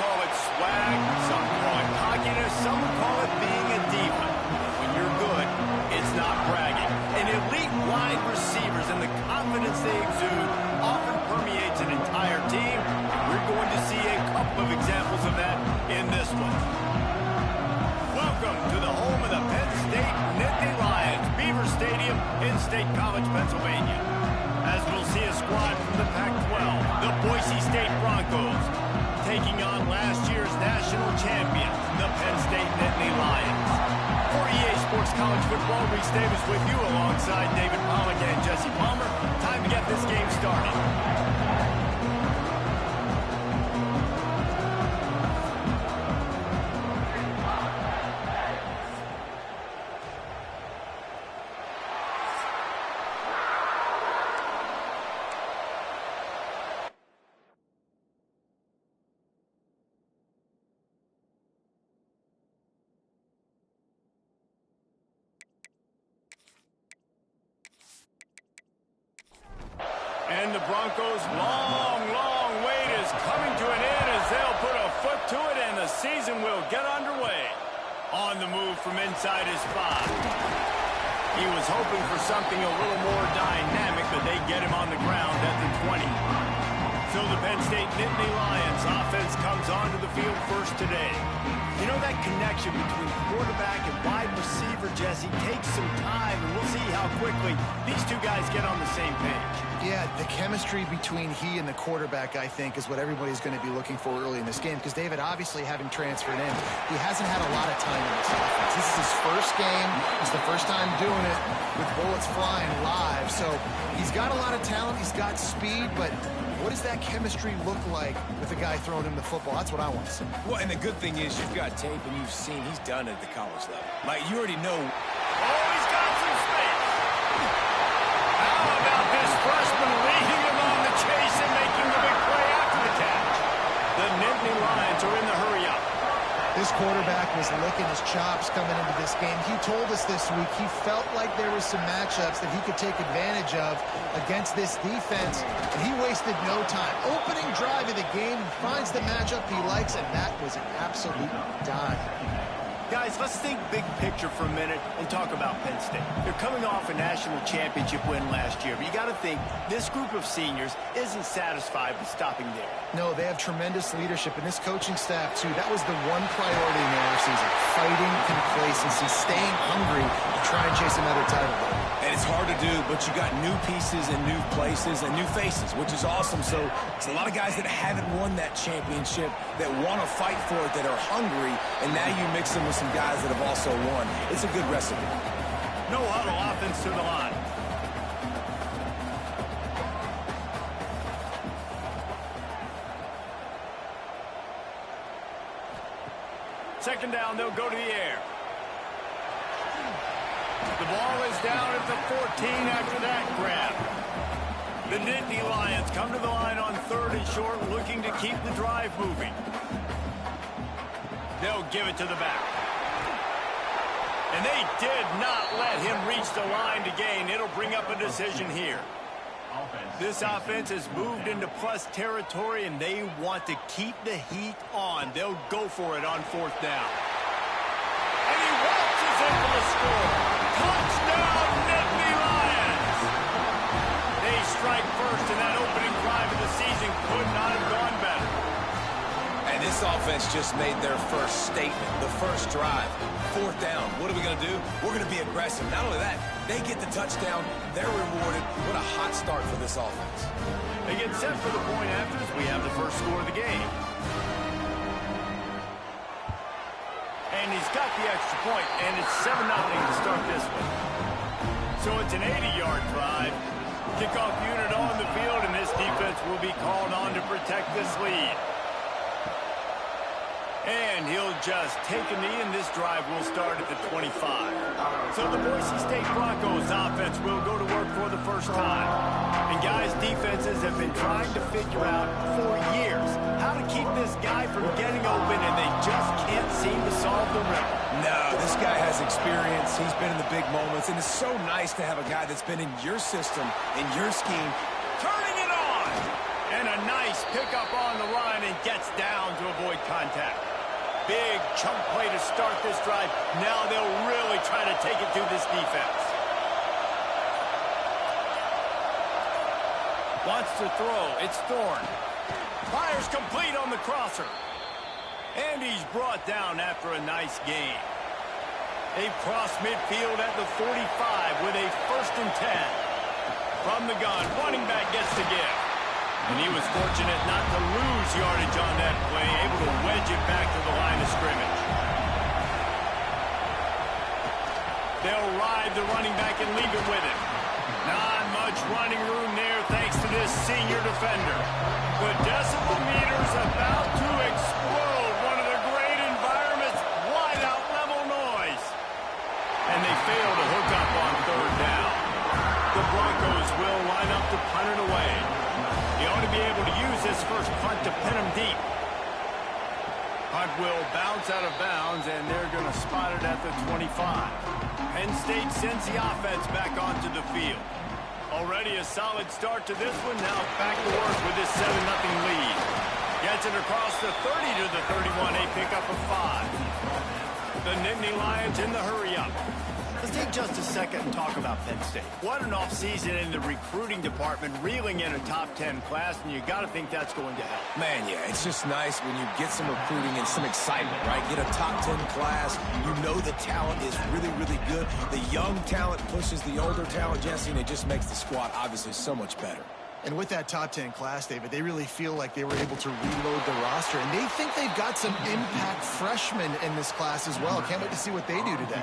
call it swag, some call it cockiness, some call it being a diva. But when you're good, it's not bragging. And elite wide receivers and the confidence they exude often permeates an entire team. And we're going to see a couple of examples of that in this one. Welcome to the home of the Penn State Nittany Lions, Beaver Stadium in State College, Pennsylvania. As we'll see a squad from the Pac-12, the Boise State Broncos, taking on last year's national champions, the Penn State Nittany Lions. For EA Sports College Football, Reese Davis with you alongside David Pollock and Jesse Palmer. Time to get this game started. And the Broncos' long wait is coming to an end as they'll put a foot to it and the season will get underway. On the move from inside his 5. He was hoping for something a little more dynamic, but they get him on the ground at the 20. So the Penn State Nittany Lions offense comes onto the field first today. You know, that connection between quarterback and wide receiver, Jesse, takes some time, and we'll see how quickly these two guys get on the same page. Yeah, the chemistry between he and the quarterback, I think, is what everybody's going to be looking for early in this game. Because David, obviously, having transferred in, he hasn't had a lot of time in this offense. This is his first game. It's the first time doing it with bullets flying live. So he's got a lot of talent. He's got speed, but what does that chemistry look like with the guy throwing him the football? That's what I want to see. Well, and the good thing is you've got tape and you've seen he's done it at the college level. Like, you already know. Oh, he's got some space. How about this freshman leading him on the chase and making the big play after the catch? The Nittany Lions are in the hurry-up. This quarterback was licking his chops coming into this game. He told us this week he felt like there was some matchups that he could take advantage of against this defense, and he wasted no time. Opening drive of the game, he finds the matchup he likes, and that was an absolute dime. Guys, let's think big picture for a minute and talk about Penn State. They're coming off a national championship win last year, but you got to think this group of seniors isn't satisfied with stopping there. No, they have tremendous leadership, and this coaching staff, too. That was the one priority in the offseason, fighting complacency, staying hungry to try and chase another title. And it's hard to do, but you got new pieces and new places and new faces, which is awesome. So it's a lot of guys that haven't won that championship that want to fight for it, that are hungry, and now you mix them with some guys that have also won. It's a good recipe. No huddle offense to the line. Second down, they'll go to the air. The ball is down at the 14 after that grab. The Nittany Lions come to the line on 3rd and short, looking to keep the drive moving. They'll give it to the back. And they did not let him reach the line to gain. It'll bring up a decision here. This offense has moved into plus territory, and they want to keep the heat on. They'll go for it on 4th down. And he waltzes in for the score. Touchdown, Nittany Lions! They strike first, and that opening drive of the season could not have gone better. And this offense just made their first statement, the first drive. 4th down. What are we going to do? We're going to be aggressive. Not only that, they get the touchdown. They're rewarded. What a hot start for this offense. They get set for the point after as we have the first score of the game. And he's got the extra point, and it's 7-0 to start this one. So it's an 80-yard drive. Kickoff unit on the field, and this defense will be called on to protect this lead. And he'll just take a knee, and this drive will start at the 25. So the Boise State Broncos offense will go to work for the first time. And guys, defenses have been trying to figure out for years how to keep this guy from getting open, and they just can't seem to solve the riddle. No, this guy has experience. He's been in the big moments, and it's so nice to have a guy that's been in your system, in your scheme. Turning it on! And a nice Nice pickup on the run and gets down to avoid contact. Big chunk play to start this drive. Now they'll really try to take it to this defense. Wants to throw. It's Thorne. Fires complete on the crosser. And he's brought down after a nice gain. They've crossed midfield at the 45 with a 1st and 10. From the gun, running back gets the give. And he was fortunate not to lose yardage on that play, able to wedge it back to the line of scrimmage. They'll ride the running back and leave it with him. Not much running room there thanks to this senior defender. The decibel meter's about to explode. One of the great environments, wide out level noise. And they fail to hook up on 3rd down. The Broncos will line up to punt it away. He ought to be able to use this first punt to pin him deep. Punt will bounce out of bounds, and they're going to spot it at the 25. Penn State sends the offense back onto the field. Already a solid start to this one. Now back to work with this 7-0 lead. Gets it across the 30 to the 31. A pickup of 5. The Nittany Lions in the hurry-up. Let's take just a second and talk about Penn State. What an offseason in the recruiting department, reeling in a top 10 class, and you got to think that's going to help. Man, yeah, it's just nice when you get some recruiting and some excitement, right? Get a top 10 class. You know the talent is really, really good. The young talent pushes the older talent, Jesse, and it just makes the squad obviously so much better. And with that top 10 class, David, they really feel like they were able to reload the roster. And they think they've got some impact freshmen in this class as well. Can't wait to see what they do today.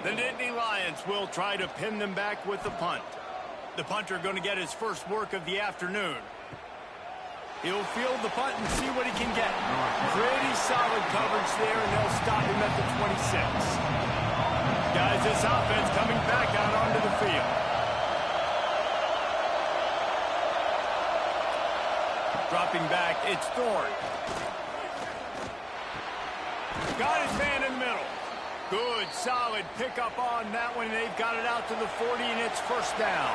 The Nittany Lions will try to pin them back with the punt. The punter going to get his first work of the afternoon. He'll field the punt and see what he can get. Pretty solid coverage there, and they'll stop him at the 26. Guys, this offense coming back out onto the field. Dropping back, it's Thorne. Got his man in the middle. Good, solid pickup on that one. They've got it out to the 40, and it's 1st down.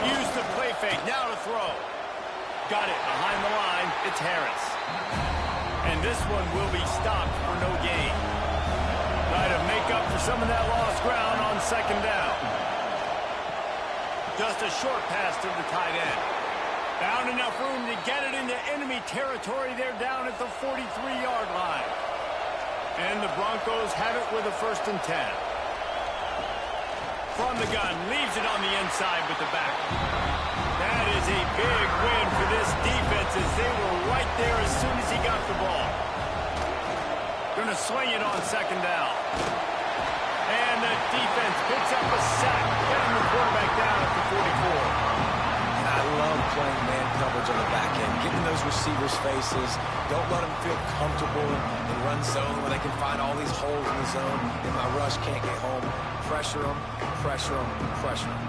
Use the play fake, now to throw. Got it behind the line, it's Harris. And this one will be stopped for no gain. Try to make up for some of that lost ground on 2nd down. Just a short pass to the tight end. Found enough room to get it into enemy territory. They're down at the 43-yard line. And the Broncos have it with a 1st and 10. From the gun, leaves it on the inside with the back. That is a big win for this defense as they were right there as soon as he got the ball. Going to swing it on 2nd down. And the defense picks up a sack, getting the quarterback down at the 44. And I love playing man coverage on the back end, getting those receivers' faces. Don't let them feel comfortable in run zone where they can find all these holes in the zone, and my rush can't get home. Pressure them, pressure them, pressure them.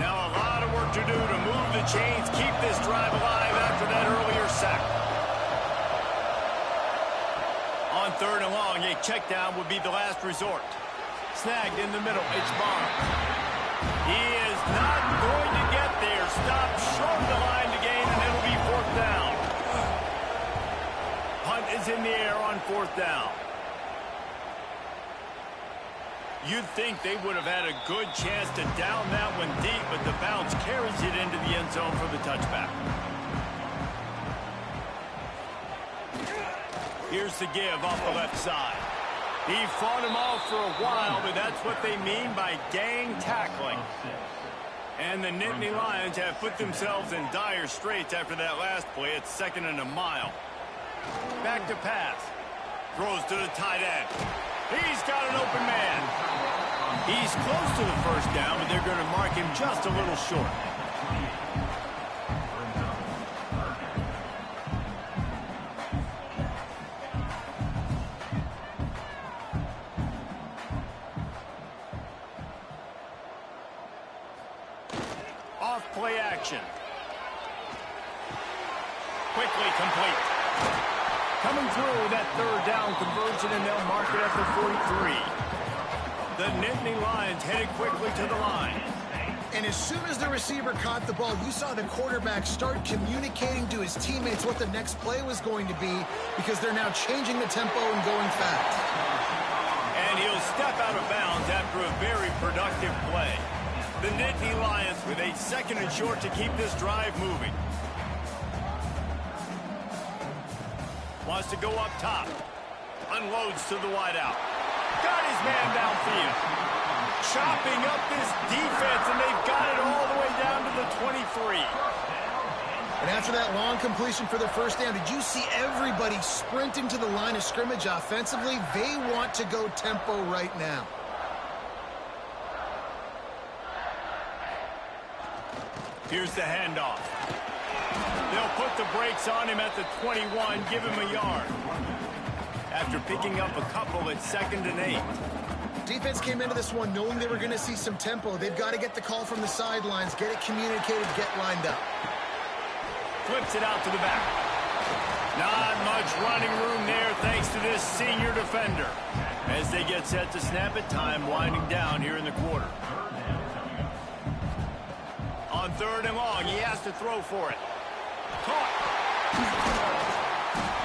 Now a lot of work to do to move the chains, keep this drive alive after that earlier sack. On 3rd and long, a check down would be the last resort. Snagged in the middle, it's Bond. He is not going to get there. Stopped short of the line to gain, and it'll be 4th down. Punt is in the air on 4th down. You'd think they would have had a good chance to down that one deep, but the bounce carries it into the end zone for the touchback. Here's the give off the left side. He fought him off for a while, but that's what they mean by gang tackling. And the Nittany Lions have put themselves in dire straits after that last play. It's 2nd and a mile. Back to pass. Throws to the tight end. He's got an open man. He's close to the 1st down, but they're going to mark him just a little short. Play action. Quickly complete. Coming through that 3rd down conversion, and they'll mark it at the 43. The Nittany Lions headed quickly to the line. And as soon as the receiver caught the ball, you saw the quarterback start communicating to his teammates what the next play was going to be, because they're now changing the tempo and going fast. And he'll step out of bounds after a very productive play. The Nittany Lions with a 2nd and short to keep this drive moving. Wants to go up top. Unloads to the wideout. Got his man downfield. Chopping up this defense, and they've got it all the way down to the 23. And after that long completion for the first down, did you see everybody sprinting to the line of scrimmage offensively? They want to go tempo right now. Here's the handoff. They'll put the brakes on him at the 21, give him a yard. After picking up a couple at 2nd and 8. Defense came into this one knowing they were going to see some tempo. They've got to get the call from the sidelines, get it communicated, get lined up. Flips it out to the back. Not much running room there thanks to this senior defender. As they get set to snap it, time winding down here in the quarter. On 3rd and long, he has to throw for it. Caught.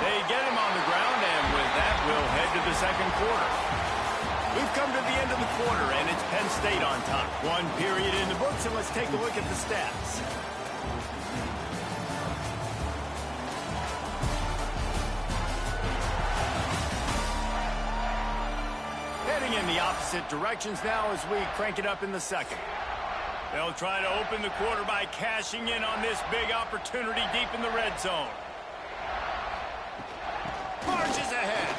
They get him on the ground, and with that, we'll head to the 2nd quarter. We've come to the end of the quarter, and it's Penn State on top. 1 period in the books, and let's take a look at the stats. Heading in the opposite directions now as we crank it up in the 2nd. They'll try to open the quarter by cashing in on this big opportunity deep in the red zone. Marches ahead.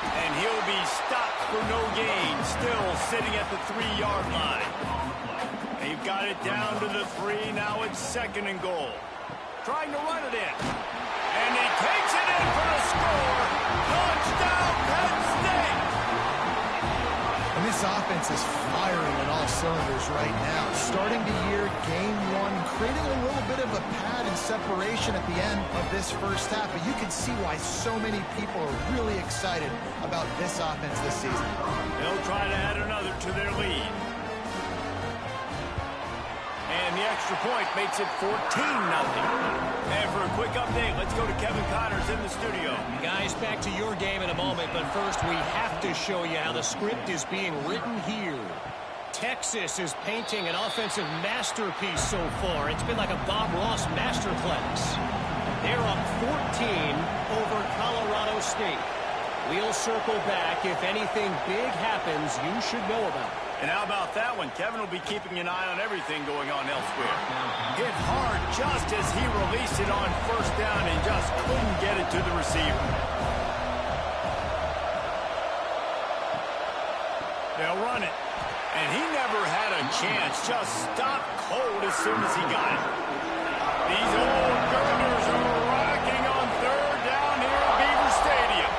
And he'll be stopped for no gain, still sitting at the 3-yard line. They've got it down to the 3, now it's 2nd and goal. Trying to run it in. And he takes it in for a score. Touchdown, Penn State! And this offense is firing on all cylinders right now. Starting the year, game 1, creating a little bit of a pad and separation at the end of this first half. But you can see why so many people are really excited about this offense this season. They'll try to add another to their lead. And the extra point makes it 14-0. And for a quick update, let's go to Kevin Connors in the studio. Guys, back to your game in a moment, but first we have to show you how the script is being written here. Texas is painting an offensive masterpiece so far. It's been like a Bob Ross masterclass. They're up 14 over Colorado State. We'll circle back. If anything big happens, you should know about it. And how about that one? Kevin will be keeping an eye on everything going on elsewhere. Hit hard just as he released it on 1st down and just couldn't get it to the receiver. They'll run it. And he never had a chance. Just stopped cold as soon as he got it. These old girders are rocking on 3rd down here at Beaver Stadium.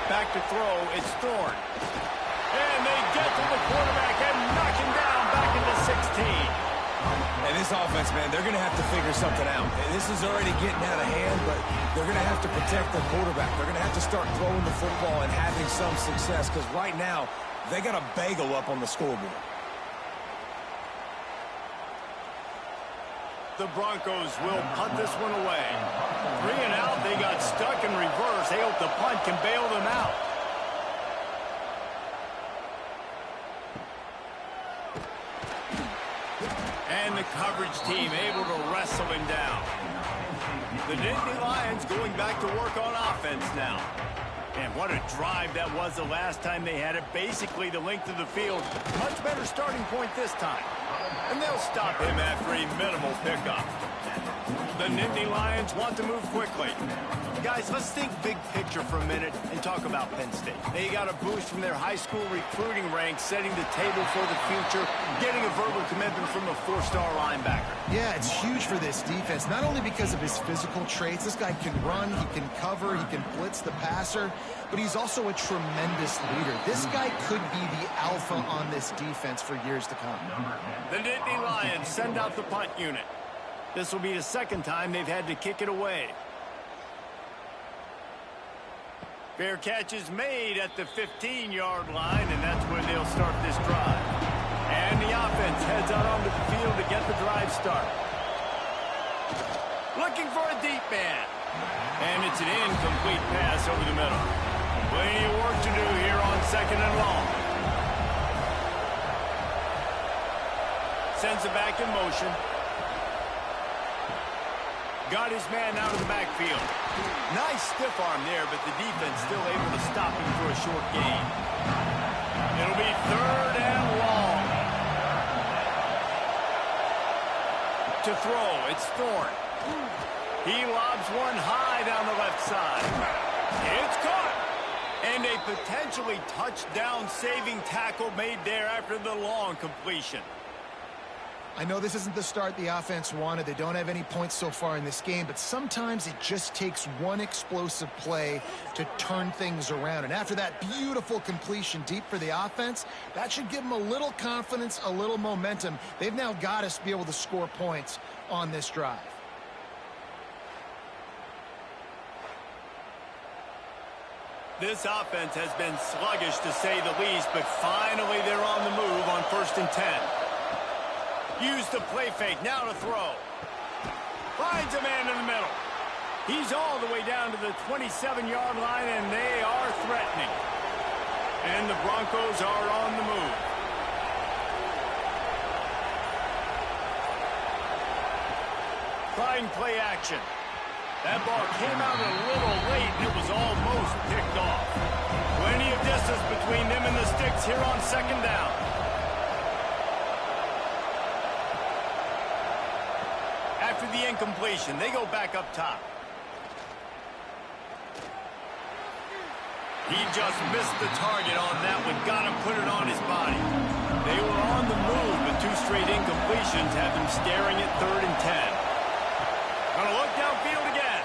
Back to throw, it's Thorne. And they get to the quarterback and knock him down back into 16. And this offense, man, they're going to have to figure something out. This is already getting out of hand, but they're going to have to protect their quarterback. They're going to have to start throwing the football and having some success, because right now, they got a bagel up on the scoreboard. The Broncos will punt this one away. 3 and out, they got stuck in reverse. They hope the punt can bail them out. And the coverage team able to wrestle him down. The Nittany Lions going back to work on offense now. And what a drive that was the last time they had it. Basically the length of the field. Much better starting point this time. And they'll stop him after a minimal pickup. The Nittany Lions want to move quickly. Guys, let's think big picture for a minute and talk about Penn State. They got a boost from their high school recruiting ranks, setting the table for the future, getting a verbal commitment from a 4-star linebacker. Yeah, it's huge for this defense, not only because of his physical traits. This guy can run, he can cover, he can blitz the passer, but he's also a tremendous leader. This guy could be the alpha on this defense for years to come. The Nittany Lions send out the punt unit. This will be the 2nd time they've had to kick it away. Fair catch is made at the 15-yard line, and that's where they'll start this drive. And the offense heads out onto the field to get the drive started. Looking for a deep man. And it's an incomplete pass over the middle. Plenty of work to do here on 2nd and long. Sends it back in motion. Got his man out of the backfield. Nice stiff arm there, but the defense still able to stop him for a short gain. It'll be 3rd and long. To throw, it's Thorne. He lobs one high down the left side. It's caught. And a potentially touchdown-saving tackle made there after the long completion. I know this isn't the start the offense wanted. They don't have any points so far in this game, but sometimes it just takes one explosive play to turn things around. And after that beautiful completion deep for the offense, that should give them a little confidence, a little momentum. They've now got us to be able to score points on this drive. This offense has been sluggish to say the least, but finally they're on the move on 1st and 10. Use the play fake, now to throw. Finds a man in the middle. He's all the way down to the 27-yard line, and they are threatening. And the Broncos are on the move. Trying play action. That ball came out a little late, and it was almost picked off. Plenty of distance between them and the sticks here on 2nd down. After the incompletion, they go back up top. He just missed the target on that one. Got to put it on his body. They were on the move, but 2 straight incompletions have them staring at 3rd and 10. Gonna look downfield again.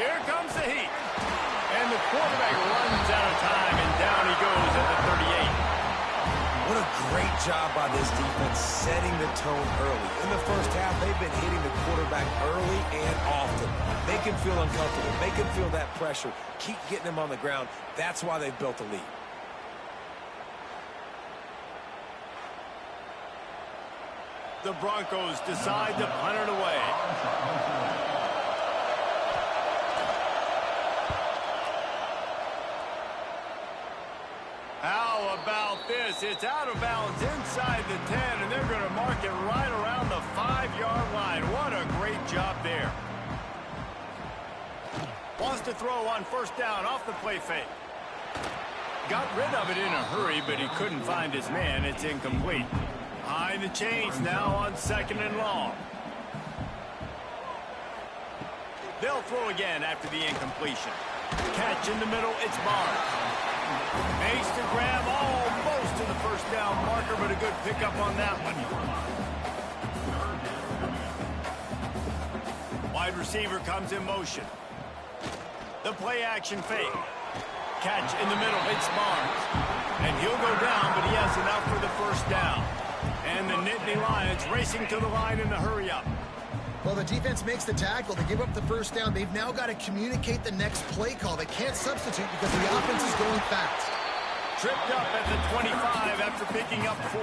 Here comes the heat. And the quarterback runs out of time, and down he goes at the 38. What a great job by this defense setting the tone early. In the first half, they've been hitting the quarterback early and often. Make him feel uncomfortable. Make him feel that pressure. Keep getting him on the ground. That's why they've built a lead. The Broncos decide to punt it away. How about this? It's out of bounds inside the 10, and they're going to mark it right around the 5-yard line. What a great job there. Wants to throw on 1st down off the play fake. Got rid of it in a hurry, but he couldn't find his man. It's incomplete. Behind the chains now on 2nd and long. They'll throw again after the incompletion. Catch in the middle, it's Barnes. Makes the grab almost to the 1st down marker, but a good pickup on that one. Wide receiver comes in motion. The play action fake. Catch in the middle, it's Barnes. And he'll go down, but he has enough for the 1st down. And the Nittany Lions racing to the line in the hurry-up. Well, the defense makes the tackle. They give up the 1st down. They've now got to communicate the next play call. They can't substitute because the offense is going fast. Tripped up at the 25 after picking up 4.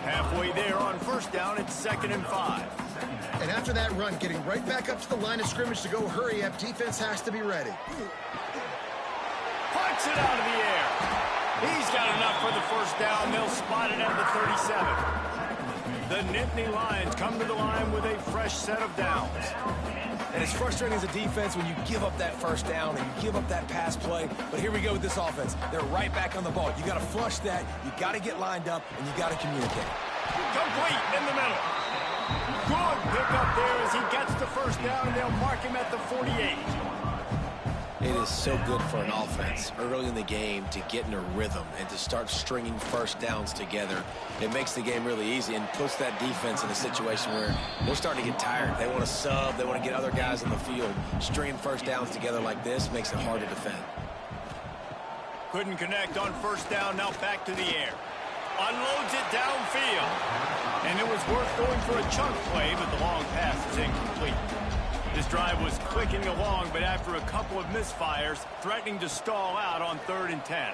Halfway there on 1st down, it's 2nd and 5. And after that run, getting right back up to the line of scrimmage to go hurry up, defense has to be ready. Puts it out of the air. He's got enough for the 1st down. They'll spot it at the 37. The Nittany Lions come to the line with a fresh set of downs. And it's frustrating as a defense when you give up that 1st down and you give up that pass play. But here we go with this offense. They're right back on the ball. You got to flush that. You got to get lined up, and you got to communicate. Complete in the middle. Good pickup there as he gets the 1st down, and they'll mark him at the 48. It is so good for an offense early in the game to get in a rhythm and to start stringing 1st downs together. It makes the game really easy and puts that defense in a situation where they're starting to get tired. They want to sub. They want to get other guys in the field. Stringing 1st downs together like this makes it hard to defend. Couldn't connect on 1st down. Now back to the air. Unloads it downfield. And it was worth going for a chunk play, but the long pass is incomplete. This drive was clicking along, but after a couple of misfires, threatening to stall out on 3rd and 10.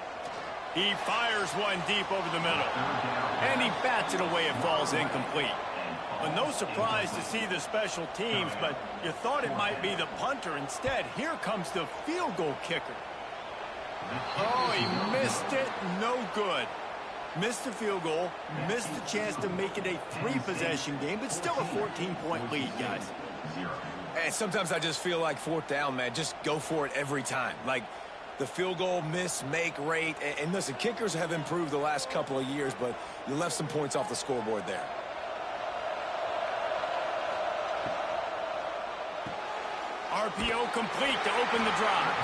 He fires one deep over the middle. And he bats it away. It falls incomplete. But no surprise to see the special teams, but you thought it might be the punter. Instead, here comes the field goal kicker. Oh, he missed it. No good. Missed the field goal, missed the chance to make it a 3-possession game, but still a 14-point lead, guys. And sometimes I just feel like 4th down, man. Just go for it every time. Like the field goal miss, make rate. And listen, kickers have improved the last couple of years, but you left some points off the scoreboard there. RPO complete to open the drive.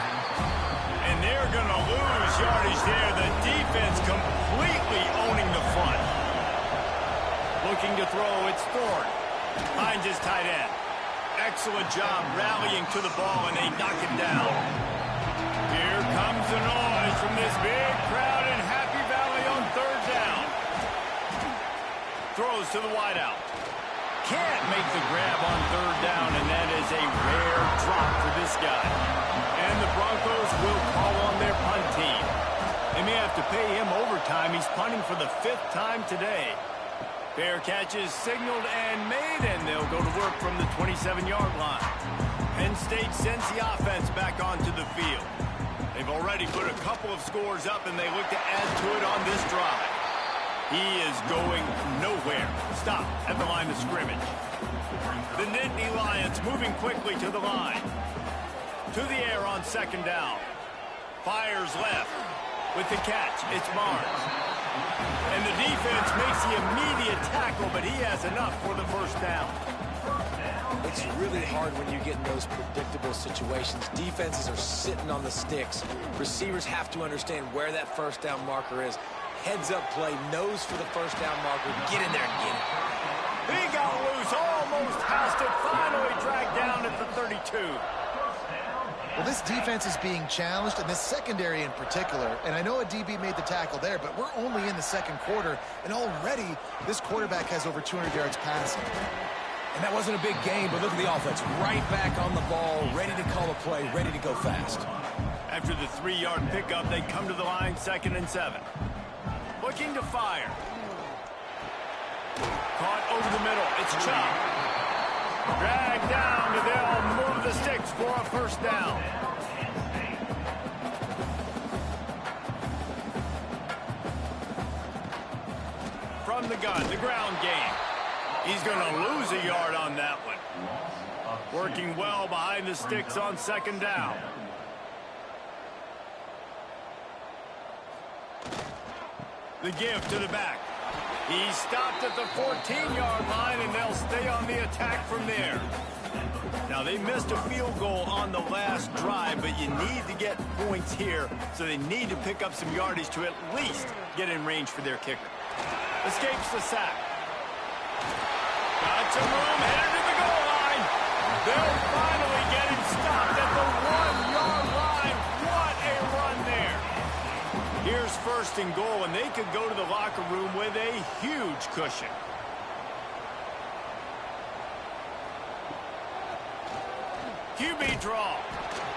And they're going to lose yardage there. The defense completely owning the front. Looking to throw, it's Thorne. Finds his tight end. Excellent job rallying to the ball, and they knock him down. Here comes the noise from this big crowd in Happy Valley on 3rd down. Throws to the wideout. Can't make the grab on 3rd down, and that is a rare drop for this guy. And the Broncos will call on their punt team. They may have to pay him overtime. He's punting for the 5th time today. Fair catch is signaled and made, and they'll go to work from the 27-yard line. Penn State sends the offense back onto the field. They've already put a couple of scores up, and they look to add to it on this drive. He is going nowhere. Stop at the line of scrimmage. The Nittany Lions moving quickly to the line. To the air on 2nd down. Fires left. With the catch, it's Barnes. And the defense makes the immediate tackle, but he has enough for the 1st down. It's really hard when you get in those predictable situations. Defenses are sitting on the sticks. Receivers have to understand where that 1st down marker is. Heads up play, nose for the 1st down marker. Get in there and get it. He got loose, almost passed it, finally dragged down at the 32. Well, this defense is being challenged, and this secondary in particular. And I know a DB made the tackle there, but we're only in the 2nd quarter, and already this quarterback has over 200 yards passing. And that wasn't a big game, but look at the offense. Right back on the ball, ready to call a play, ready to go fast. After the 3-yard pickup, they come to the line 2nd and 7. Looking to fire. Caught over the middle. It's Chubb. Dragged down, and they'll move the sticks for a 1st down. From the gun, the ground game. He's going to lose a yard on that one. Working well behind the sticks on 2nd down. The give to the back. He stopped at the 14-yard line, and they'll stay on the attack from there. Now, they missed a field goal on the last drive, but you need to get points here, so they need to pick up some yardage to at least get in range for their kicker. Escapes the sack. Got some room, headed to the goal line. They'll finally get him stopped at the 1-yard line. What a run there. Here's 1st and goal, and they could go to the locker room with a huge cushion. QB draw.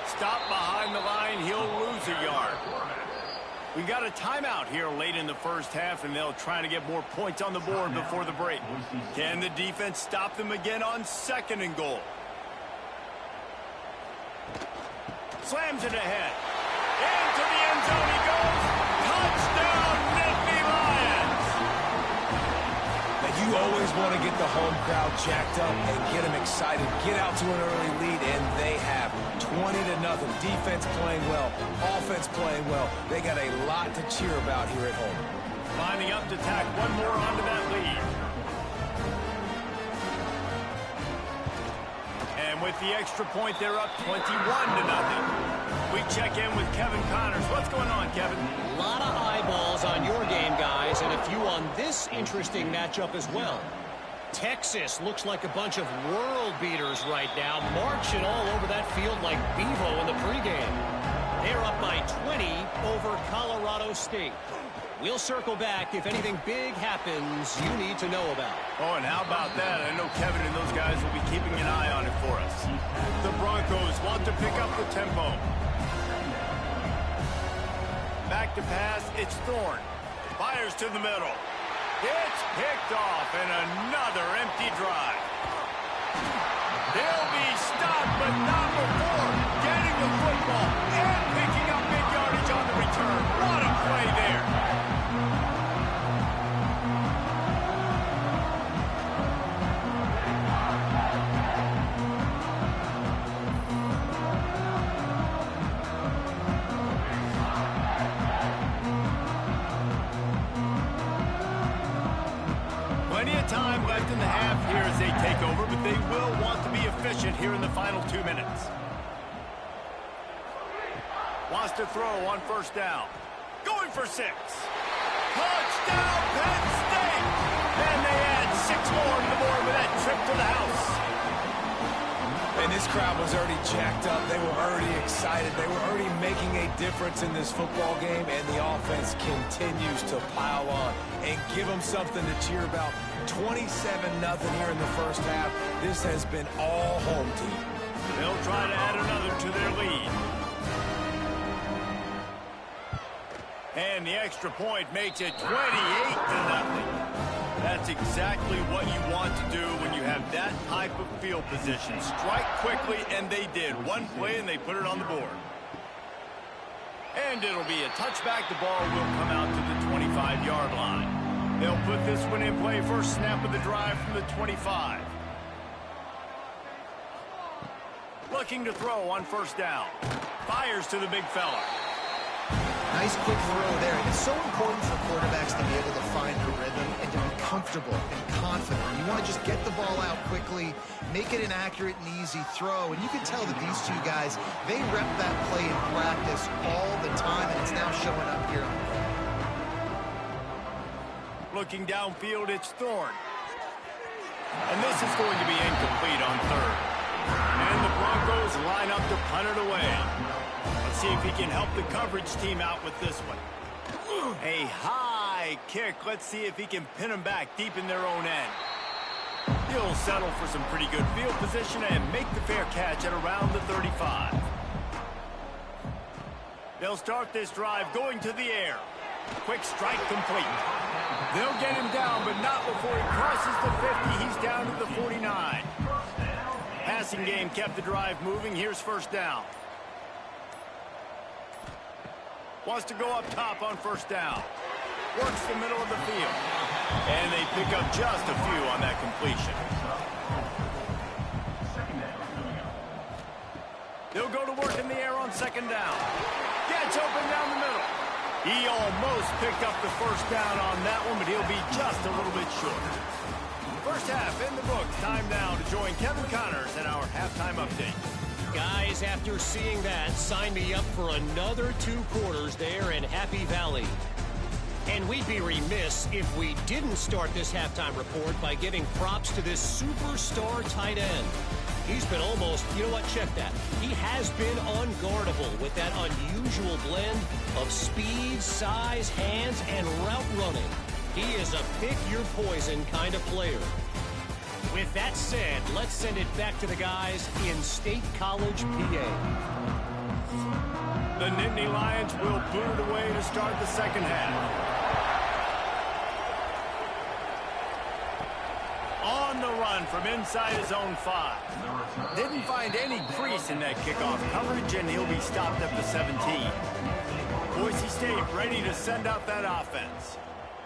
Stop behind the line. He'll lose a yard. We got a timeout here late in the 1st half, and they'll try to get more points on the board before the break. Can the defense stop them again on 2nd and goal? Slams it ahead. Into the end zone he goes. Touchdown, Nittany Lions. Now, you always want to get the home crowd jacked up and get them excited. Get out to an early lead, and they have 20-0. Defense playing well, offense playing well. They got a lot to cheer about here at home. Lining up to tack one more onto that lead. And with the extra point, they're up 21-0. We check in with Kevin Connors. What's going on, Kevin? A lot of eyeballs on your game, guys, and a few on this interesting matchup as well. Texas looks like a bunch of world beaters right now, marching all over that field like Bevo in the pregame. They're up by 20 over Colorado State. We'll circle back if anything big happens you need to know about. Oh, and how about that? I know Kevin and those guys will be keeping an eye on it for us. out to pick up the tempo. Back to pass, it's Thorne. Fires to the middle. It's picked off, and another empty drive. They'll be stopped, but not before getting the football and picking up big yardage on the return. What a play there. Plenty of time left in the half here as they take over, but they will want to be efficient here in the final 2 minutes. Wants to throw on first down. Going for 6. Touchdown, Penn State! And they add 6 more to the board with that trip to the house. And this crowd was already jacked up. They were already excited. They were already making a difference in this football game, and the offense continues to pile on and give them something to cheer about. 27-0 here in the first half. This has been all home team. They'll try to add another to their lead. And the extra point makes it 28-0. That's exactly what you want to do when you have that type of field position. Strike quickly, and they did. One play, and they put it on the board. And it'll be a touchback. The ball will come out to the 25-yard line. They'll put this one in play. First snap of the drive from the 25. Looking to throw on first down. Fires to the big fella. Nice quick throw there. And it's so important for quarterbacks to be able to find a rhythm and to be comfortable and confident. You want to just get the ball out quickly, make it an accurate and easy throw. And you can tell that these two guys, they rep that play in practice all the time, and it's now showing up here on the field. Looking downfield, it's Thorne. And this is going to be incomplete on third. And the Broncos line up to punt it away. Let's see if he can help the coverage team out with this one. A high kick. Let's see if he can pin them back deep in their own end. He'll settle for some pretty good field position and make the fair catch at around the 35. They'll start this drive going to the air. Quick strike complete. They'll get him down, but not before he crosses the 50. He's down to the 49. Passing game kept the drive moving. Here's first down. Wants to go up top on first down. Works the middle of the field. And they pick up just a few on that completion. They'll go to work in the air on second down. Gets open down the middle. He almost picked up the first down on that one, but he'll be just a little bit short. First half in the books. Time now to join Kevin Connors in our halftime update. Guys, after seeing that, sign me up for another 2 quarters there in Happy Valley. And we'd be remiss if we didn't start this halftime report by giving props to this superstar tight end. He's been almost, you know what, check that. He has been unguardable with that unusual blend of speed, size, hands, and route running. He is a pick-your-poison kind of player. With that said, let's send it back to the guys in State College, PA. The Nittany Lions will boot it away to start the second half. On the run from inside his own 5. Didn't find any crease in that kickoff coverage, and he'll be stopped at the 17. Boise State ready to send out that offense.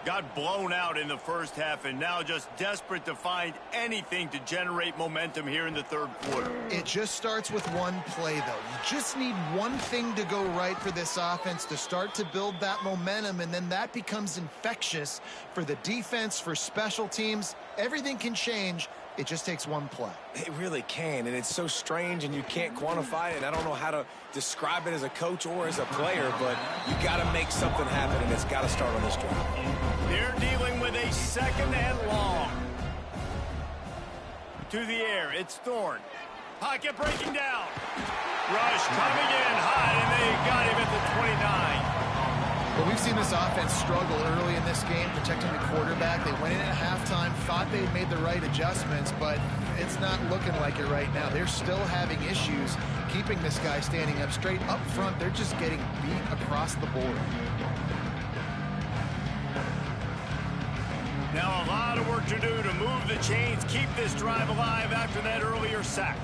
Got blown out in the first half and now just desperate to find anything to generate momentum here in the third quarter. It just starts with one play, though. You just need one thing to go right for this offense to start to build that momentum, and then that becomes infectious for the defense, for special teams. Everything can change. It just takes one play. It really can, and it's so strange, and you can't quantify it. And I don't know how to describe it as a coach or as a player, but you got to make something happen, and it's got to start on this drive. They're dealing with a second and long. To the air, it's Thorne. Pocket breaking down. Rush coming in high, and they got him at the 29. Well, we've seen this offense struggle early in this game, protecting the quarterback. They went in at halftime, thought they'd made the right adjustments, but it's not looking like it right now. They're still having issues keeping this guy standing up straight. Up front, they're just getting beat across the board. Now a lot of work to do to move the chains, keep this drive alive after that earlier sack.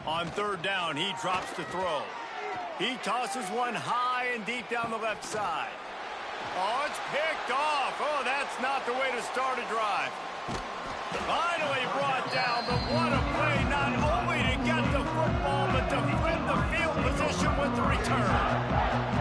On third down, he drops to throw. He tosses one high and deep down the left side. Oh, it's picked off. Oh, that's not the way to start a drive. Finally brought down, but what a play, not only to get the football, but to flip the field position with the return.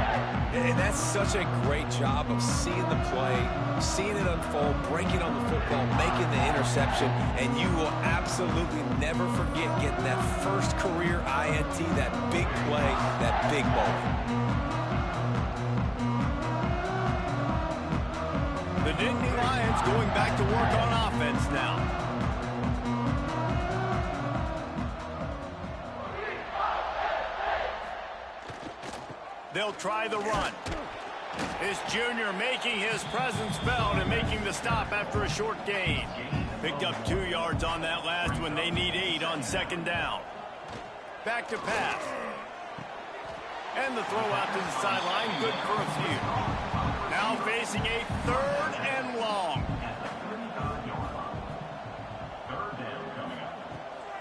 And that's such a great job of seeing the play, seeing it unfold, breaking on the football, making the interception, and you will absolutely never forget getting that first career INT, that big play, that big moment. The Nittany Lions going back to work on offense now. They'll try the run. This junior making his presence felt and making the stop after a short gain. Picked up 2 yards on that last one. They need 8 on second down. Back to pass. And the throw out to the sideline. Good for a few. Now facing a 3rd and long.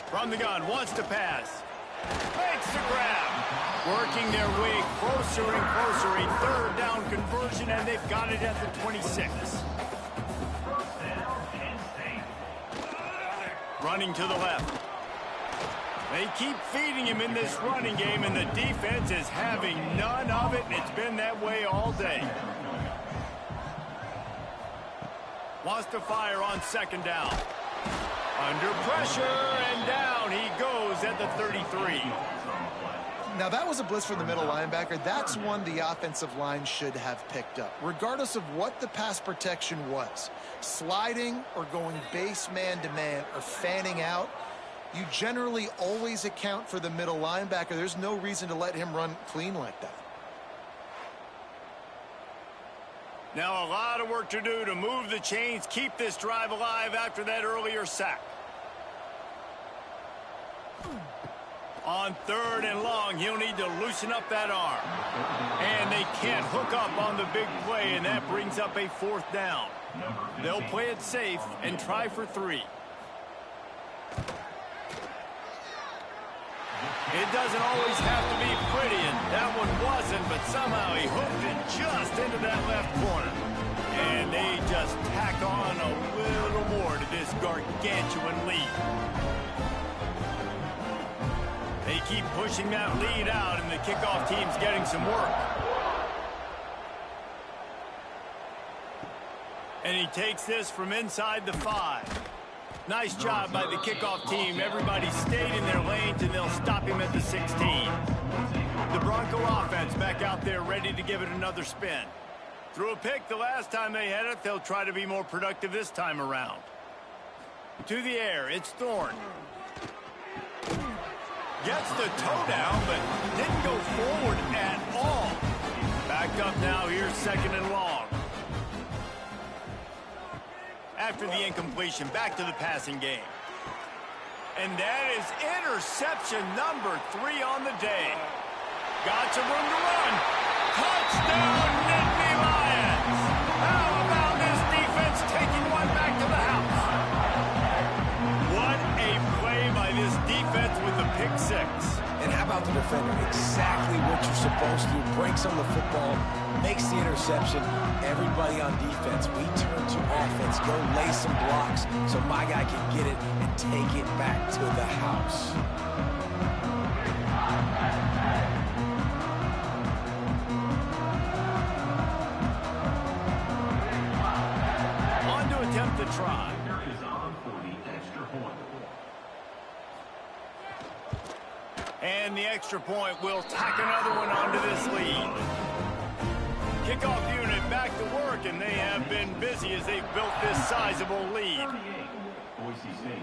From the gun, wants to pass. Makes the grab. Working their way closer and closer. A 3rd down conversion, and they've got it at the 26. Running to the left. They keep feeding him in this running game, and the defense is having none of it, and it's been that way all day. Wants to fire on second down. Under pressure, and down he goes at the 33. Now, that was a blitz from the middle linebacker. That's one the offensive line should have picked up, regardless of what the pass protection was. Sliding or going base man-to-man or fanning out, you generally always account for the middle linebacker. There's no reason to let him run clean like that. Now a lot of work to do to move the chains, keep this drive alive after that earlier sack. On 3rd and long, he'll need to loosen up that arm. And they can't hook up on the big play, and that brings up a 4th down. They'll play it safe and try for 3. It doesn't always have to be pretty, and that one wasn't, but somehow he hooked it just into that left corner. And they just tack on a little more to this gargantuan lead. They keep pushing that lead out, and the kickoff team's getting some work. And he takes this from inside the 5. Nice job by the kickoff team. Everybody stayed in their lanes, and they'll stop him at the 16. The Bronco offense back out there ready to give it another spin. Threw a pick the last time they had it. They'll try to be more productive this time around. To the air, it's Thorne. Gets the toe down, but didn't go forward at all. Backed up now, here's 2nd and long. After the incompletion, back to the passing game. And that is interception number 3 on the day. Got some room to run. Touchdown, Nittany Lions. How about this defense taking one back to the house? What a play by this defense with the pick 6. And how about the defender? Exactly what you're supposed to do. Breaks on the football, makes the interception. Everybody on defense, we turn to offense. Go lay some blocks so my guy can get it and take it back to the house. On to attempt the try. And the extra point will tack another one onto this lead. Kickoff unit back to work, and they have been busy as they've built this sizable lead. Boise State,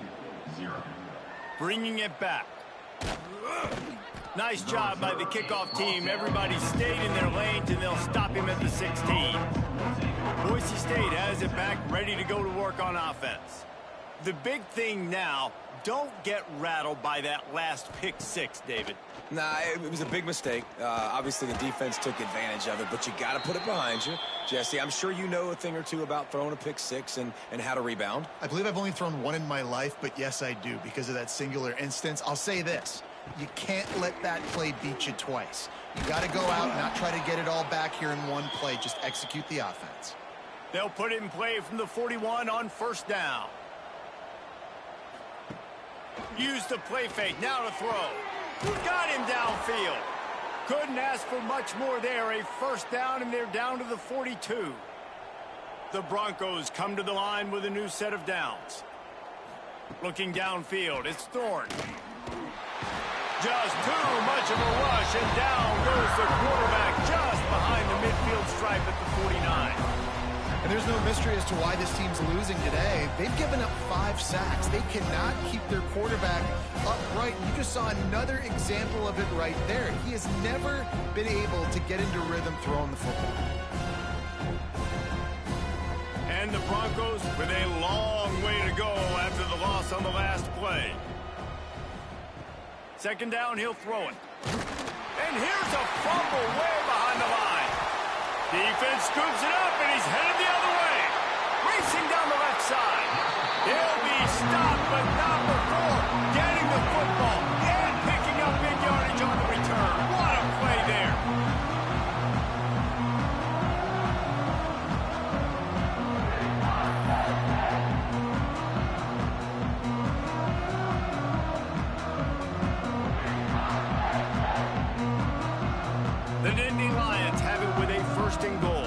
0. Bringing it back. Nice job by the kickoff team. Everybody stayed in their lanes, and they'll stop him at the 16. Boise State has it back, ready to go to work on offense. The big thing now, don't get rattled by that last pick six, David. Nah, it was a big mistake. Obviously, the defense took advantage of it, but you got to put it behind you. Jesse, I'm sure you know a thing or two about throwing a pick six and how to rebound. I believe I've only thrown one in my life, but yes, I do because of that singular instance. I'll say this. You can't let that play beat you twice. You got to go out and not try to get it all back here in one play. Just execute the offense. They'll put it in play from the 41 on first down. Use the play fake. Now to throw. Got him downfield. Couldn't ask for much more there. A first down, and they're down to the 42. The Broncos come to the line with a new set of downs. Looking downfield, it's Thorne. Just too much of a rush, and down goes the quarterback just behind the midfield stripe at the 49. And there's no mystery as to why this team's losing today. They've given up 5 sacks. They cannot keep their quarterback upright. You just saw another example of it right there. He has never been able to get into rhythm throwing the football. And the Broncos with a long way to go after the loss on the last play. Second down, he'll throw it. And here's a fumble way behind the line. Defense scoops it up, and he's headed the other way. Racing down the left side. He'll be stopped, but not before getting the football and picking up big yardage on the return. What a play there. The Nittany Lions have it with a first and goal.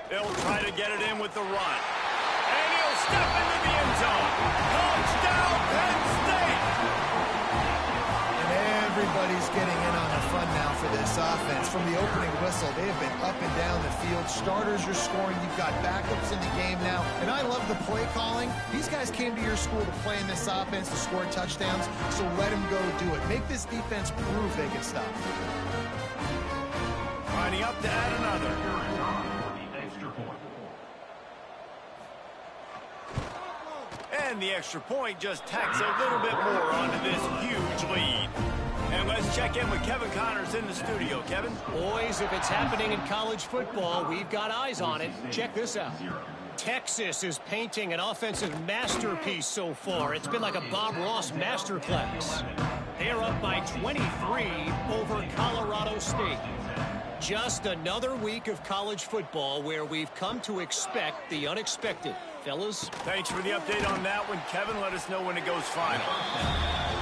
They'll try to get it in with the run. And he'll step into the end zone. Touchdown, Penn State! And everybody's getting in on the fun now for this offense. From the opening whistle, they have been up and down the field. Starters are scoring. You've got backups in the game now. And I love the play calling. These guys came to your school to play in this offense to score touchdowns, so let them go do it. Make this defense prove they can stop. Lining up to add another. And the extra point just tacks a little bit more onto this huge lead. And let's check in with Kevin Connors in the studio. Kevin? Boys, if it's happening in college football, we've got eyes on it. Check this out. Texas is painting an offensive masterpiece so far. It's been like a Bob Ross masterclass. They're up by 23 over Colorado State. Just another week of college football where we've come to expect the unexpected. Fellas? Thanks for the update on that one, Kevin. Let us know when it goes final.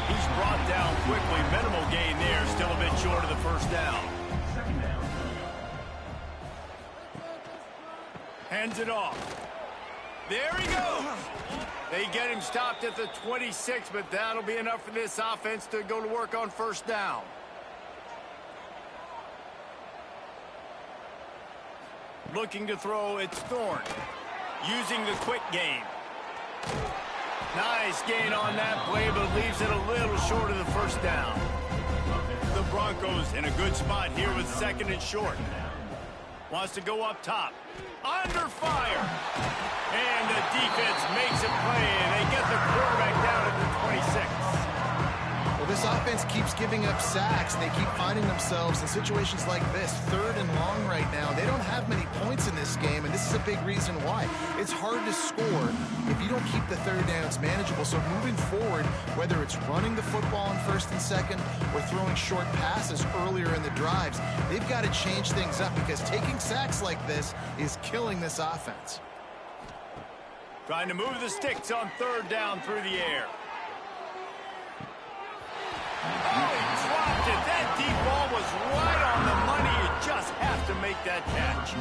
He's brought down quickly. Minimal gain there. Still a bit short of the first down. Hands it off. There he goes. They get him stopped at the 26, but that'll be enough for this offense to go to work on first down. Looking to throw, it's Thorne. Using the quick game. Nice gain on that play, but leaves it a little short of the first down. The Broncos in a good spot here with second and short. Wants to go up top. Under fire. And the defense makes a play, and they get the quarterback down at the 26. Well, this offense keeps giving up sacks. They keep finding themselves in situations like this, third and long right now. They don't have many points in this game, and this is a big reason why. It's hard to score if you don't keep the third downs manageable. So moving forward, whether it's running the football on first and second or throwing short passes earlier in the drives, they've got to change things up because taking sacks like this is killing this offense. Trying to move the sticks on third down through the air. Oh, he dropped it. That deep ball was right on the money. You just have to make that catch.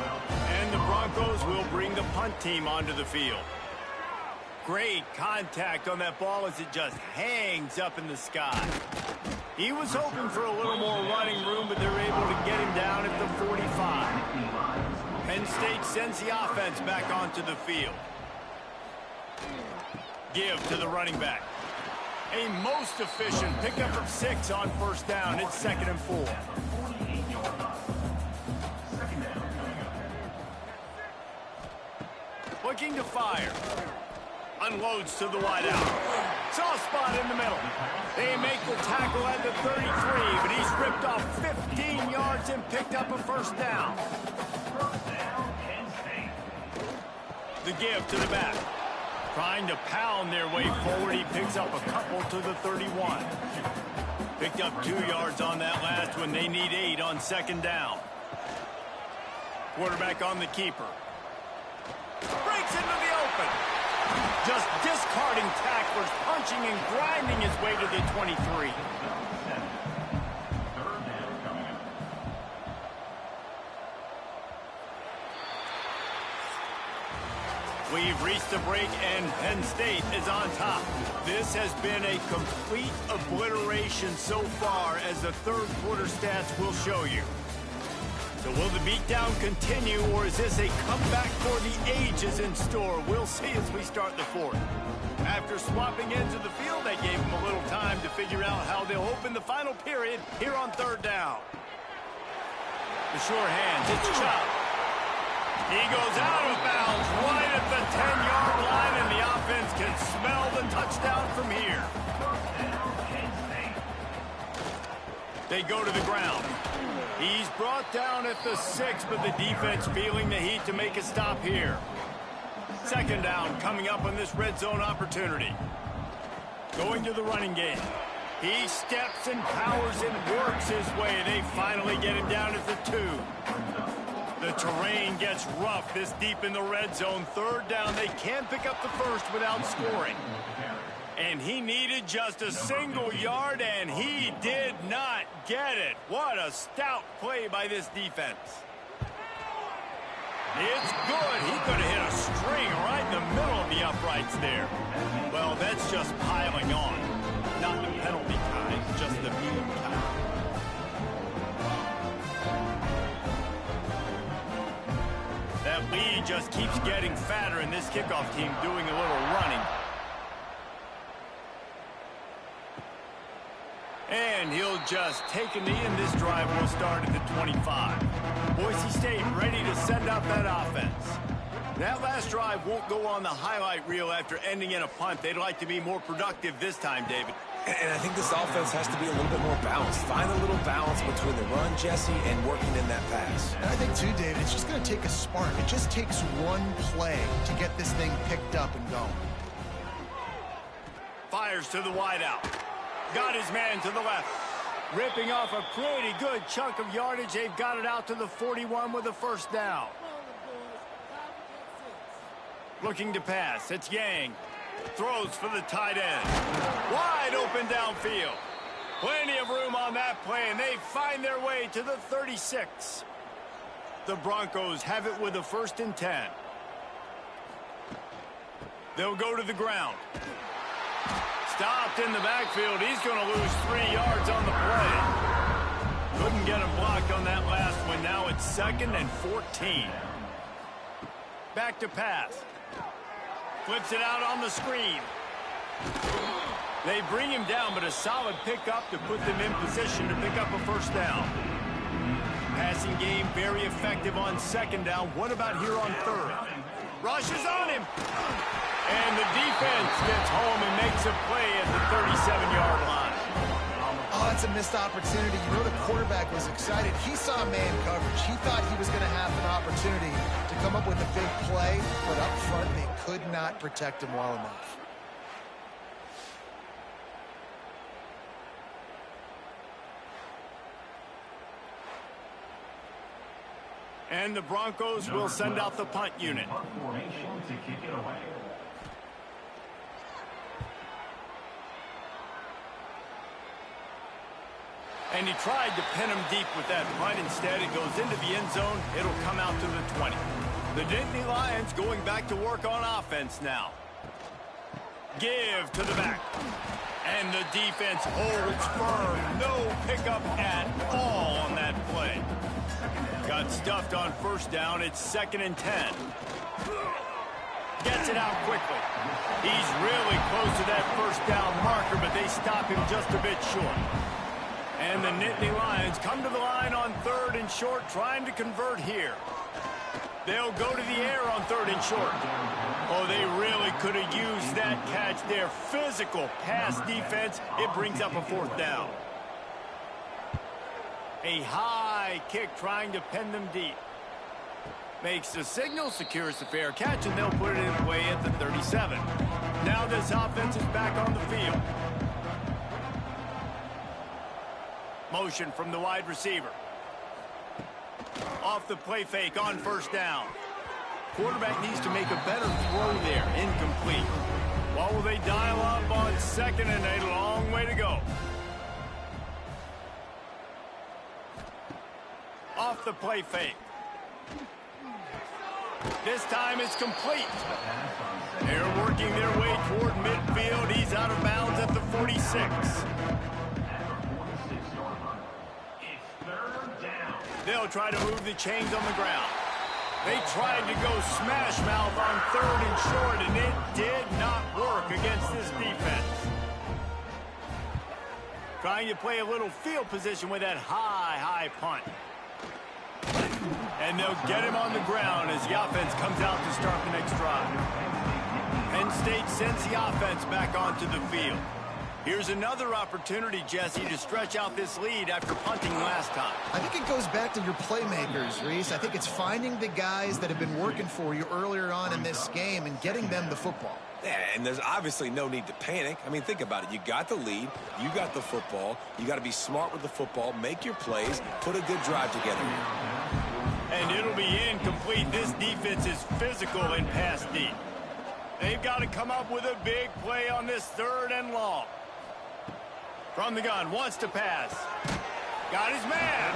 And the Broncos will bring the punt team onto the field. Great contact on that ball as it just hangs up in the sky. He was hoping for a little more running room, but they're able to get him down at the 45. Penn State sends the offense back onto the field. Give to the running back. A most efficient pickup of 6 on first down. It's 2nd and 4. looking to fire. Unloads to the wideout. Soft spot in the middle. They make the tackle at the 33, but he's ripped off 15 yards and picked up a first down. The give to the back. Trying to pound their way forward. He picks up a couple to the 31. Picked up 2 yards on that last one. They need 8 on second down. Quarterback on the keeper. Breaks into the open. Just discarding tacklers, punching and grinding his way to the 23. We've reached the break, and Penn State is on top. This has been a complete obliteration so far, as the third quarter stats will show you. So will the beatdown continue, or is this a comeback for the ages in store? We'll see as we start the fourth. After swapping ends of the field, they gave them a little time to figure out how they'll open the final period here on third down. The sure hands, it's Chubb. He goes out of bounds right at the 10-yard line, and the offense can smell the touchdown from here. They go to the ground. He's brought down at the 6, but the defense feeling the heat to make a stop here. Second down coming up on this red zone opportunity. Going to the running game. He steps and powers and works his way. They finally get him down at the 2. The terrain gets rough this deep in the red zone. Third down, they can't pick up the first without scoring. And he needed just a single yard, and he did not get it. What a stout play by this defense. It's good. He could have hit a string right in the middle of the uprights there. Well, that's just piling on. Not the penalty kind, just the mean kind. That lead just keeps getting fatter, and this kickoff team doing a little running. And he'll just take a knee, and this drive will start at the 25. Boise State ready to send out that offense. That last drive won't go on the highlight reel after ending in a punt. They'd like to be more productive this time, David. And I think this offense has to be a little bit more balanced. Find a little balance between the run, Jesse, and working in that pass. And I think, too, David, it's just going to take a spark. It just takes one play to get this thing picked up and going. Fires to the wideout. Got his man to the left. Ripping off a pretty good chunk of yardage. They've got it out to the 41 with a first down. Looking to pass. It's Yang. Throws for the tight end. Wide open downfield. Plenty of room on that play, and they find their way to the 36. The Broncos have it with a 1st and 10. They'll go to the ground. Stopped in the backfield. He's going to lose 3 yards on the play. Couldn't get him blocked on that last one. Now it's 2nd and 14. Back to pass. Flips it out on the screen. They bring him down, but a solid pickup to put them in position to pick up a first down. Passing game very effective on second down. What about here on third? Rushes on him. And the defense gets home and makes a play at the 37-yard line. Oh, that's a missed opportunity. You know the quarterback was excited. He saw man coverage. He thought he was going to have an opportunity to come up with a big play, but up front they could not protect him well enough. And the Broncos will send out the punt unit. And he tried to pin him deep with that punt. Instead, it goes into the end zone. It'll come out to the 20. The Nittany Lions going back to work on offense now. Give to the back. And the defense holds firm. No pickup at all on that play. Got stuffed on first down. It's 2nd and 10. Gets it out quickly. He's really close to that first down marker, but they stop him just a bit short. And the Nittany Lions come to the line on 3rd and short, trying to convert here. They'll go to the air on 3rd and short. Oh, they really could have used that catch there. Physical pass defense. It brings up a 4th down. A high kick trying to pin them deep. Makes the signal, secures the fair catch, and they'll put it away at the 37. Now this offense is back on the field. Motion from the wide receiver. Off the play fake on 1st down. Quarterback needs to make a better throw there. Incomplete. What will they dial up on 2nd and a long way to go? Off the play fake. This time it's complete. They're working their way toward midfield. He's out of bounds at the 46. They'll try to move the chains on the ground. They tried to go smash mouth on 3rd and short, and it did not work against this defense. Trying to play a little field position with that high punt. And they'll get him on the ground as the offense comes out to start the next drive. Penn State sends the offense back onto the field. Here's another opportunity, Jesse, to stretch out this lead after punting last time. I think it goes back to your playmakers, Reese. I think it's finding the guys that have been working for you earlier on in this game and getting them the football. Yeah, and there's obviously no need to panic. I mean, think about it. You got the lead. You got the football. You got to be smart with the football. Make your plays. Put a good drive together. And it'll be incomplete. This defense is physical and pass deep. They've got to come up with a big play on this 3rd and long. From the gun, wants to pass. Got his man.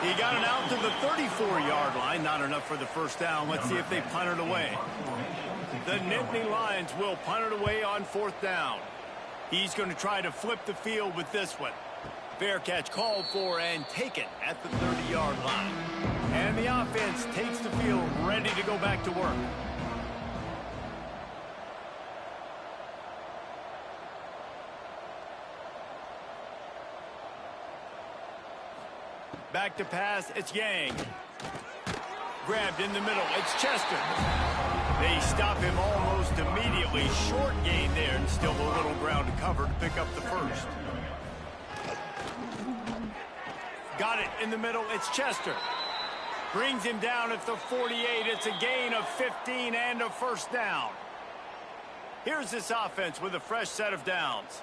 He got it out to the 34-yard line. Not enough for the 1st down. Let's see if they punt it away. The Nittany Lions will punt it away on 4th down. He's going to try to flip the field with this one. Fair catch called for and taken at the 30-yard line. And the offense takes the field, ready to go back to work. Back to pass, it's Yang. Grabbed in the middle, it's Chester. They stop him almost immediately. Short gain there, and still a little ground to cover to pick up the 1st. Got it in the middle, it's Chester. Brings him down at the 48. It's a gain of 15 and a 1st down. Here's this offense with a fresh set of downs.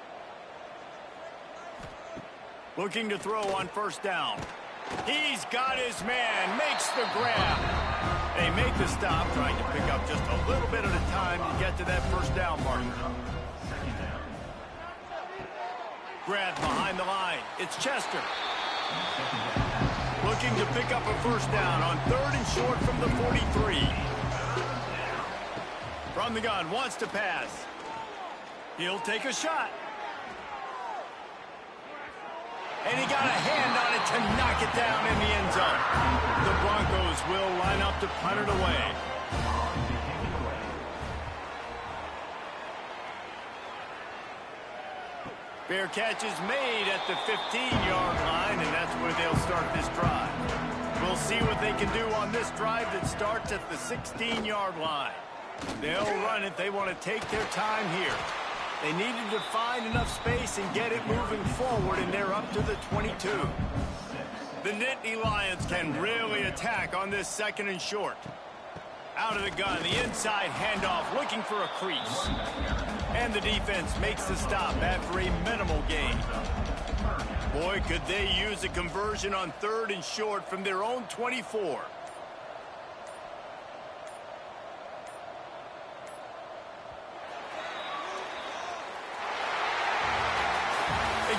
Looking to throw on 1st down. He's got his man, makes the grab. They make the stop, trying to pick up just a little bit at a time to get to that 1st down marker. Grab behind the line. It's Chester. Looking to pick up a 1st down on 3rd and short from the 43. From the gun, wants to pass. He'll take a shot. And he got a hand on it to knock it down in the end zone. The Broncos will line up to punt it away. Fair catch is made at the 15-yard line, and that's where they'll start this drive. We'll see what they can do on this drive that starts at the 16-yard line. They'll run it. They want to take their time here. They needed to find enough space and get it moving forward, and they're up to the 22. The Nittany Lions can really attack on this 2nd and short. Out of the gun, the inside handoff, looking for a crease. And the defense makes the stop after a minimal gain. Boy, could they use a conversion on 3rd and short from their own 24.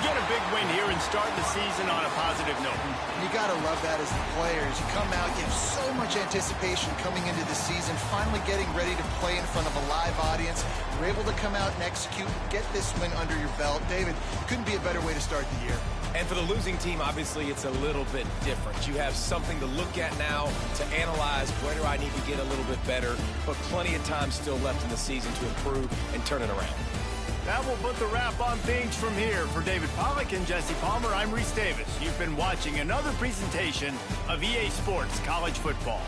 Get a big win here and start the season on a positive note. You got to love that as the players. You come out, you have so much anticipation coming into the season, finally getting ready to play in front of a live audience. You're able to come out and execute, get this win under your belt. David, couldn't be a better way to start the year. And for the losing team, obviously, it's a little bit different. You have something to look at now, to analyze where do I need to get a little bit better, but plenty of time still left in the season to improve and turn it around. That will put the wrap on things from here. For David Pollack and Jesse Palmer, I'm Reese Davis. You've been watching another presentation of EA Sports College Football.